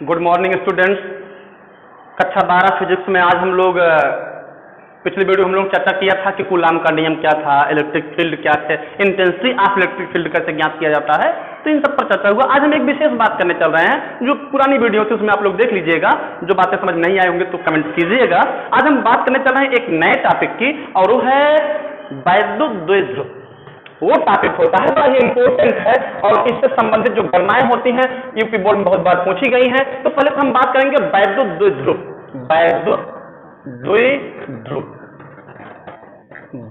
Good morning students. कक्षा 12 physics में आज हम लोग पिछले वीडियो हम लोग चर्चा किया था कि कूलाम का नियम क्या था, इलेक्ट्रिक फील्ड क्या है, इंटेंसिटी ऑफ इलेक्ट्रिक फील्ड कैसे ज्ञात किया जाता है, तो इन सब पर चर्चा हुआ। आज हम एक विशेष बात करने चल रहे हैं। जो पुरानी वीडियो थी उसमें आप लोग देख लीजिएगा, जो बातें समझ नहीं आई होंगे तो कमेंट कीजिएगा। आज हम बात करने चल रहे हैं एक नए टॉपिक की, और वो है वैद्युत द्विध्रुव। वो टॉपिक होता है, बड़ा ही इंपॉर्टेंट है और इससे संबंधित जो गणनाएं होती हैं यूपी बोर्ड में बहुत बार पूछी गई हैं। तो पहले तो हम बात करेंगे वैद्युत द्विध्रुव। वैद्युत द्विध्रुव,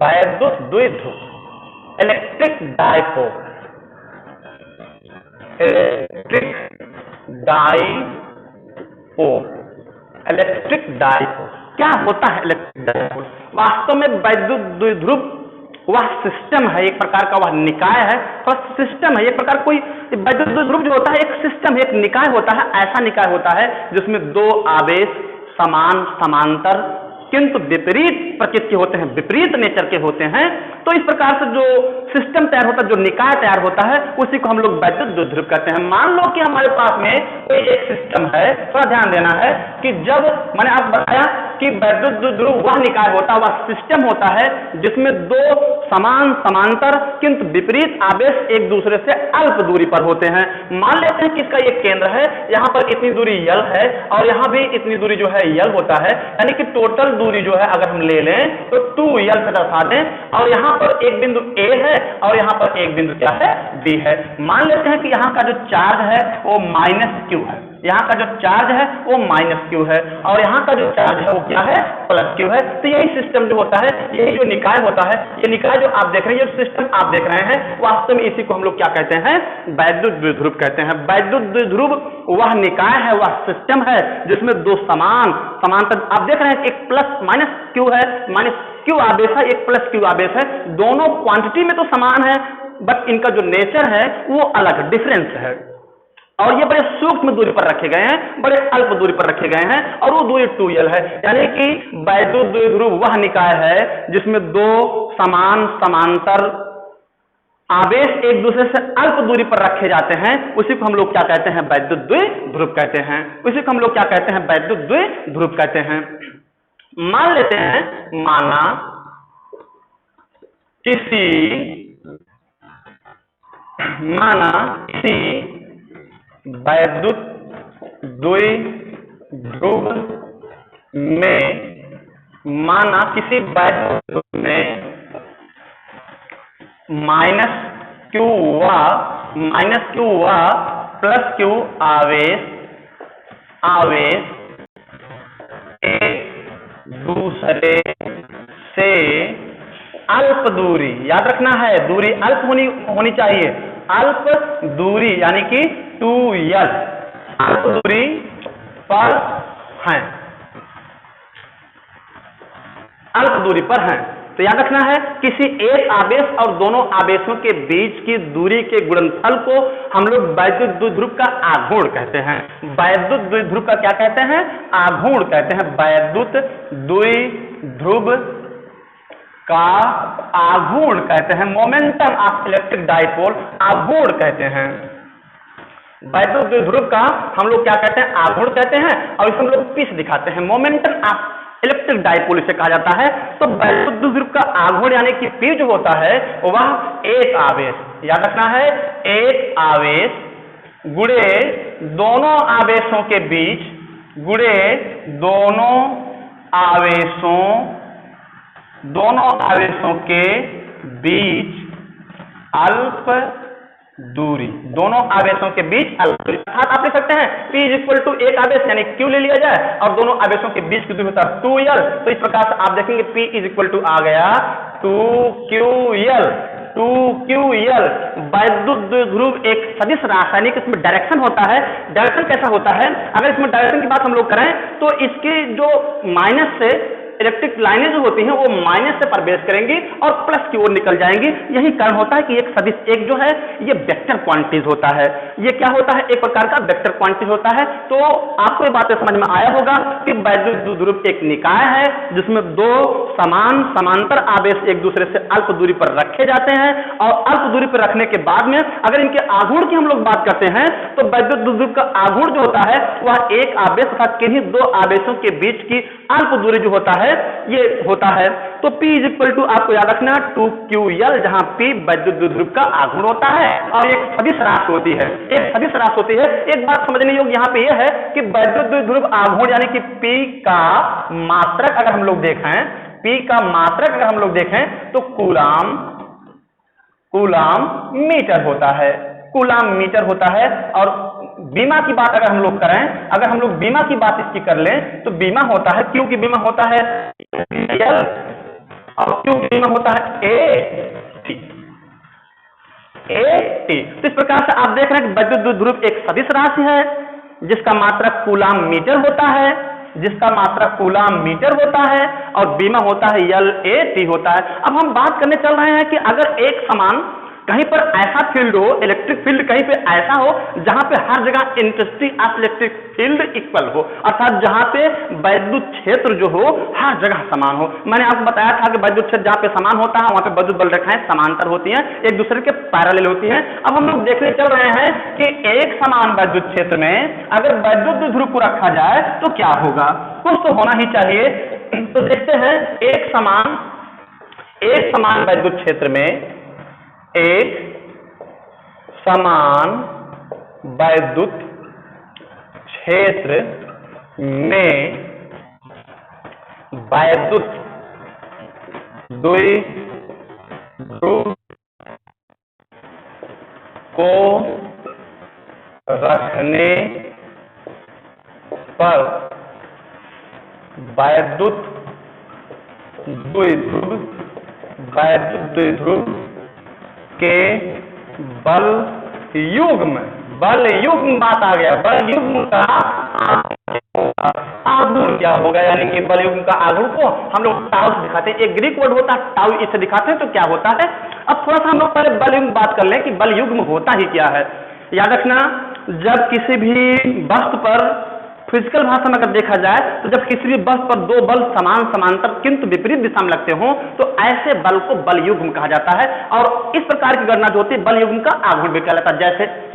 वैद्युत द्विध्रुव, electric dipole, electric dipole, electric dipole. क्या होता है इलेक्ट्रिक डाइपोल? वास्तव में वैद्युत द्विध्रुव वह सिस्टम है, एक प्रकार का वह निकाय है, और सिस्टम है एक प्रकार। कोई वैद्युत द्विध्रुव जो होता है एक सिस्टम है, एक निकाय होता है। ऐसा निकाय होता है जिसमें दो आवेश समान समांतर किंतु विपरीत प्रकृति के होते हैं, विपरीत नेचर के होते हैं। तो इस प्रकार से जो सिस्टम तैयार होता है, जो निकाय तैयार होता है, उसी को हम लोग वैद्युत द्विध्रुव कहते हैं। मान लो कि हमारे पास में कोई एक सिस्टम है, थोड़ा ध्यान देना है कि जब मैंने आपको बताया कि वैद्युत द्विध्रुव वह निकाय होता है, वह सिस्टम होता है जिसमें दो समान समांतर किंतु विपरीत आवेश एक दूसरे से अल्प दूरी पर होते हैं। मान लेते हैं कि इसका एक केंद्र है, यहाँ पर इतनी दूरी यल है और यहाँ भी इतनी दूरी जो है यल होता है, यानी कि टोटल दूरी जो है अगर हम ले लें तो 2l से दर्शा दें, और यहाँ पर एक बिंदु A है और यहाँ पर एक बिंदु क्या है, B है। मान लेते हैं कि यहाँ का जो चार्ज है वो -q है, यहाँ का जो चार्ज है वो -q है, और यहाँ का जो चार्ज है वो क्या है, +q है। तो यही सिस्टम जो होता है, यही जो निकाय होता है, ये निकाय जो आप देख रहे हैं, जो सिस्टम आप देख रहे हैं, वास्तव में इसी को हम लोग क्या कहते हैं, वैद्युत द्विध्रुव कहते हैं। वैद्युत द्विध्रुव वह निकाय है, वह सिस्टम है जिसमें दो समान समांतर आप देख रहे हैं, एक +-q है, -q आवेश है, एक +q आवेश है। दोनों क्वांटिटी में तो समान है, बट इनका जो नेचर है वो अलग, डिफरेंस है, और ये बड़े सूक्ष्म दूरी पर रखे गए हैं, बड़े अल्प दूरी पर रखे गए हैं, और वो दूरी 2l है। यानी कि वैद्युत द्विध्रुव वह निकाय है जिसमें दो समान समांतर आवेश एक दूसरे से अल्प दूरी पर रखे जाते हैं। उसी को हम लोग क्या कहते हैं, वैद्युत द्विध्रुव कहते हैं। उसी को हम लोग क्या कहते हैं, वैद्युत द्विध्रुव कहते हैं। मान लेते हैं, माना किसी वैद्युत द्विध्रुव में, माना किसी वैद्युत द्विध्रुव में -q व +q आवेश एक दूसरे से अल्प दूरी, याद रखना है दूरी अल्प होनी चाहिए, अल्प दूरी यानी कि 2l, अल्प दूरी पर हैं, अल्प दूरी पर हैं। तो याद रखना है किसी एक आवेश और दोनों आवेशों के बीच की दूरी के गुणनफल को हम लोग वैद्युत द्विध्रुव का आघूर्ण कहते हैं। वैद्युत द्विध्रुव का क्या कहते हैं, आघूर्ण कहते हैं। वैद्युत द्विध्रुव का आघूर्ण कहते हैं, मोमेंटम ऑफ इलेक्ट्रिक डाइपोल आघूर्ण कहते हैं। वैद्युत द्विध्रुव का हम लोग क्या कहते हैं, आघूर्ण कहते हैं, और इसको हम लोग पीस दिखाते हैं, मोमेंटम ऑफ इलेक्ट्रिक डाइपोल इसे कहा जाता है। तो वैद्युत द्विध्रुव का आघूर्ण यानी कि P जो होता है वह एक आवेश, याद रखना है, एक आवेश गुणे दोनों आवेशों के बीच, गुणे दोनों आवेशों के बीच अल्प दूरी, दोनों आवेशों के बीच अल्प दूरी। आप लिख सकते हैं P = एक आवेश यानी Q ले लिया जाए, और दोनों आवेशों के बीच की दूरी होता है 2l। तो इस प्रकार से आप देखेंगे P आ गया 2ql, 2ql। वैद्युत द्विध्रुव एक सदिश रासायनिक, इसमें डायरेक्शन होता है। डायरेक्शन कैसा होता है, अगर इसमें डायरेक्शन की बात हम लोग करें तो इसकी जो माइनस से इलेक्ट्रिक लाइनें जो होती हैं वो माइनस से प्रवेश करेंगी और प्लस की ओर निकल जाएंगी। यही कारण होता है कि एक सदिश एक जो है ये वेक्टर क्वांटिटीज होता है। ये क्या होता है? एक प्रकार का वेक्टर क्वांटिटी होता है। तो आपको ये बातें समझ में आया होगा कि वैद्युत द्विध्रुव एक निकाय है जिसमें दो समान समांतर आवेश एक दूसरे से अल्प दूरी पर रखे जाते हैं और अल्प दूरी पर रखने के बाद में अगर इनके आघूर्ण की हम लोग बात करते हैं तो वैद्युत द्विध्रुव का आघूर्ण जो होता है वह एक आवेश तथा किन्हीं दो आवेशों के बीच की अल्प दूरी जो होता है ये होता है। तो P इज इक्वल टू आपको याद रखना 2QL, जहां P वैद्युत द्विध्रुव का आघूर्ण होता है और एक सदिश राशि होती है, एक सदिश राशि होती है। एक बात समझने योग्य यहाँ पे यह है कि वैद्युत द्विध्रुव आघूर्ण यानी कि P का मात्रक अगर हम लोग देखें, P का मात्रक अगर हम लोग देखें तो कूलाम मीटर होता है, कूलाम मीटर होता है। और बीमा की बात अगर हम लोग करें, अगर हम लोग बीमा की बात इसकी कर लें तो बीमा होता है, क्योंकि बीमा होता है L और क्यों बीमा होता है AT। तो इस प्रकार से आप देख रहे हैं कि वैद्युत द्विध्रुव एक सदिश राशि है जिसका मात्रक कूलाम मीटर होता है, जिसका मात्रक कूलाम मीटर होता है और बीमा होता है LAT होता है। अब हम बात करने चल रहे हैं कि अगर एक समान कहीं पर ऐसा फील्ड हो, इलेक्ट्रिक फील्ड कहीं पे ऐसा हो जहां पे हर जगह intensity of electric field equal हो, अर्थात जहां पे वैद्युत क्षेत्र जो हो हर जगह समान हो। मैंने आपको बताया था कि वैद्युत क्षेत्र जहां पे समान होता है वहां पे वैद्युत बल रेखाएं समांतर होती हैं, एक दूसरे के पैरेलल होती हैं। अब हम लोग देखने चल रहे हैं कि एक समान वैद्युत क्षेत्र में अगर वैद्युत द्विध्रुव को रखा जाए तो क्या होगा, कुछ तो होना ही चाहिए। तो देखते हैं एक समान वैद्युत क्षेत्र में, एक समान वैद्युत क्षेत्र में वैद्युत द्विध्रुव को रखने पर वैद्युत द्विध्रुव के बल युग्म बात आ गया, बल युग्म का आघूर्ण क्या होगा, यानी कि बल युग्म का आघूर्ण को हम लोग टाउ से दिखाते हैं। एक ग्रीक वर्ड होता है टाउ, इसे दिखाते हैं तो क्या होता है। अब थोड़ा सा हम लोग पहले बल युग्म बात कर लें कि बल युग्म होता ही क्या है। याद रखना, जब किसी भी वस्तु पर फिजिकल भाषा में अगर देखा जाए तो जब किसी भी वस्तु पर दो बल समान समांतर किंतु विपरीत दिशा में लगते हो तो ऐसे बल को बल युग्म कहा जाता है। और इस प्रकार की गणना जो होती है बल युग्म का आघूर्ण भी कहलाता है।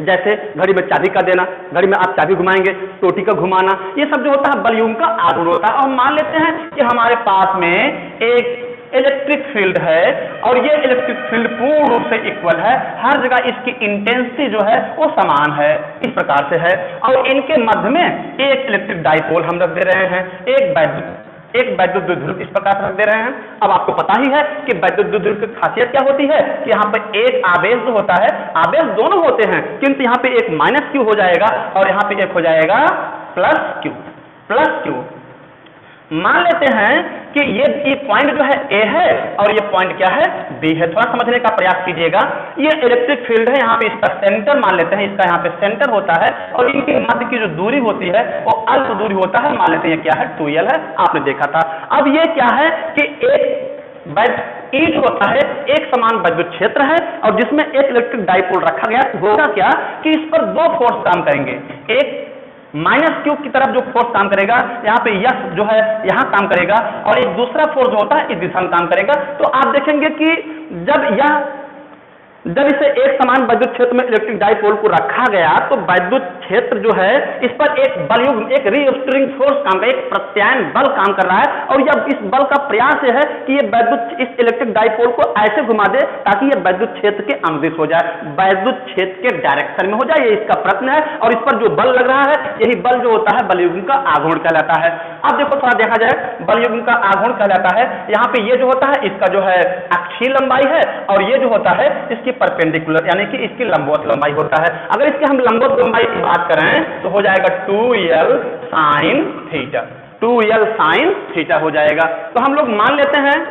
जैसे घड़ी में चाबी का देना, घड़ी में आप चाबी घुमाएंगे, टोटी का घुमाना, ये सब जो होता है बल युग्म का आघूर्ण होता है। और मान लेते हैं कि हमारे पास में एक इलेक्ट्रिक फील्ड है और ये इलेक्ट्रिक फील्ड पूर्ण रूप से इक्वल है, हर जगह इसकी इंटेंसिटी जो है वो समान है, इस प्रकार से है। और इनके मध्य में एक इलेक्ट्रिक डाइपोल हम रख दे रहे हैं, एक वैद्युत द्विध्रुव इस प्रकार रख दे रहे हैं। अब आपको पता ही है कि वैद्युत द्विध्रुव की खासियत क्या होती है कि यहाँ पे एक आवेश जो होता है, आवेश दोनों होते हैं किंतु यहाँ पे एक माइनस क्यू हो जाएगा और यहाँ पे एक हो जाएगा प्लस क्यू। मान लेते हैं कि ये पॉइंट जो है ए है और ये पॉइंट क्या है बी है। थोड़ा समझने का प्रयास कीजिएगा। ये इलेक्ट्रिक फील्ड है, यहाँ पे इसका सेंटर मान लेते हैं, इसका यहाँ पे सेंटर होता है और इनके मध्य की जो दूरी होती है वो अल्प दूरी होता है, मान लेते हैं क्या है 2L है, आपने देखा था। अब ये क्या है कि एक होता है, एक समान वैद्युत क्षेत्र है और जिसमें एक इलेक्ट्रिक डाइपोल रखा गया। होगा क्या कि इस पर दो फोर्स काम करेंगे, एक माइनस क्यू की तरफ जो फोर्स काम करेगा, यहाँ पे यस जो है यहाँ काम करेगा और एक दूसरा फोर्स जो होता है इस दिशा में काम करेगा। तो आप देखेंगे कि जब इसे एक समान वैद्युत क्षेत्र में इलेक्ट्रिक डाइपोल को रखा गया तो वैद्युत क्षेत्र जो है इस पर एक बल युग्म, एक रीस्टोरिंग फोर्स काम कर, एक प्रत्यायन बल काम कर रहा है। और यह इस बल का प्रयास है कि ये वैद्युत इस इलेक्ट्रिक डाइपोल को ऐसे घुमा दे ताकि ये वैद्युत क्षेत्र के अनुदिश हो जाए, वैद्युत क्षेत्र के डायरेक्शन में हो जाए। ये इसका प्रश्न है और इस पर जो बल लग रहा है यही बल जो होता है बल युग्म का आघूर्ण कहलाता है। अब देखो थोड़ा देखा जाए, बल युग्म का आघूर्ण कहलाता है, यहाँ पे ये जो होता है इसका जो है अक्षीय लंबाई है और ये जो होता है इसकी परपेंडिकुलर यानी कि इसकी लंबवत लंबाई होता है। अगर इसके हम लंबवत लंबाई की बात करें तो हो जाएगा 2L sin theta, 2L sin theta हो जाएगा। तो हम लोग मान लेते हैं,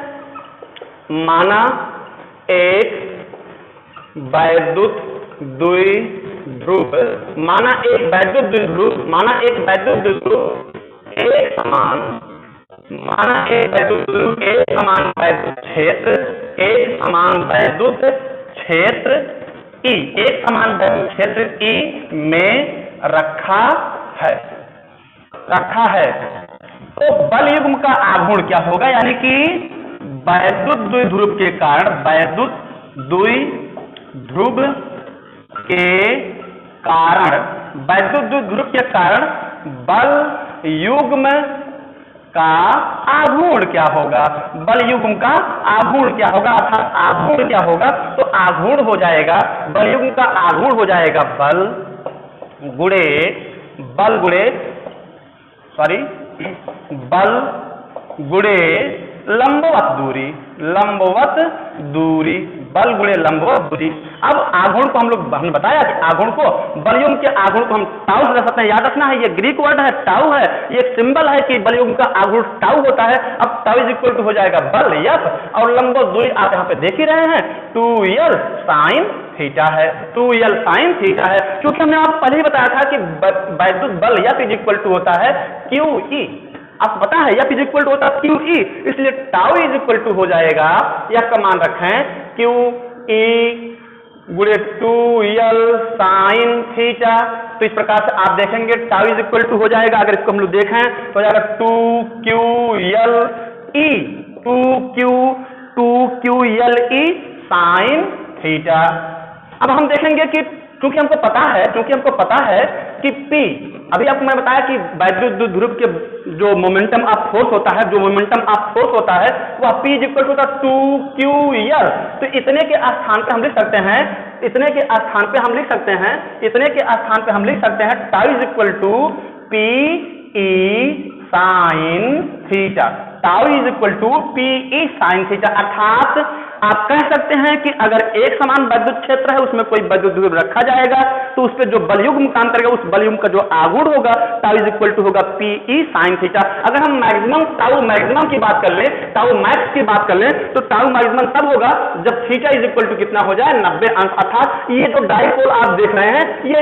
माना एक वैद्युत द्विध्रुव, माना एक वैद्युत द्विध्रुव एक समान माना एक वैद्युत ध्रुव एक समान वैद्युत क्षेत्र, एक समान वैद्युत क्षेत्र E, एक समान वैद्युत क्षेत्र E में रखा है तो बल युग्म का आघूर्ण क्या होगा, यानी कि वैद्युत द्विध्रुव के कारण, वैद्युत द्विध्रुव के कारण, वैद्युत द्विध्रुव के कारण बल युग्म का आघूर्ण क्या होगा, बल युग्म का आघूर्ण क्या होगा, अर्थात आघूर्ण क्या होगा, तो आघूर्ण हो जाएगा, बल युग्म का आघूर्ण हो जाएगा बल गुणे लंबवत दूरी, बल गुणे लंबवत दूरी। अब आघूर्ण को हमने बताया कि आघूर्ण को, बलयुग्म के आघूर्ण को हम टाउ से रख सकते हैं, याद रखना है ये ग्रीक वर्ड है, टाउ है, ये एक सिंबल है कि बलयुग्म का आघूर्ण टाउ होता है। अब टाउ इज इक्वल टू हो जाएगा बल यफ, और लंबवत दूरी आप यहाँ पे देख ही रहे हैं 2l साइन थीटा है, 2l साइन थीटा है, क्योंकि हमने आपको पहले ही बताया था कि वैद्युत बल यफ इज इक्वल टू होता है QE, आपको पता है F इज इक्वल टू होता है QE, इसलिए टाउ इज इक्वल टू हो जाएगा, F का मान रखें QE गुणे 2l साइन थीटा। तो इस प्रकार से आप देखेंगे टाउ इज इक्वल टू हो जाएगा, अगर इसको हम लोग देखें तो हो जाएगा 2QLE साइन थीटा। अब हम देखेंगे कि क्योंकि हमको पता है कि P, अभी आपको मैं बताया कि वैद्युत द्विध्रुव के जो मोमेंटम ऑफ फोर्स होता है, वह P is equal to 2QL। तो इतने के स्थान पे हम लिख सकते हैं tau is equal to PE sine theta, tau is equal to PE sine theta. अर्थात आप कह सकते हैं कि अगर एक समान वैद्युत क्षेत्र है, उसमें कोई वैद्युत ध्रुव रखा जाएगा तो उस पर जो बलयुग्म काम करेगा, उस बलयुग्म का जो आघूर्ण होगा टाउ इज इक्वल टू होगा PE साइन थीटा। अगर हम मैक्सिमम टाउ मैक्सिमम की बात कर लें, टाउ मैक्स की बात कर लें, तो टाउ मैक्सिमम तब होगा जब थीटा इज इक्वल टू कितना हो जाए 90 अंश। अर्थात ये जो डाइपोल आप देख रहे हैं, ये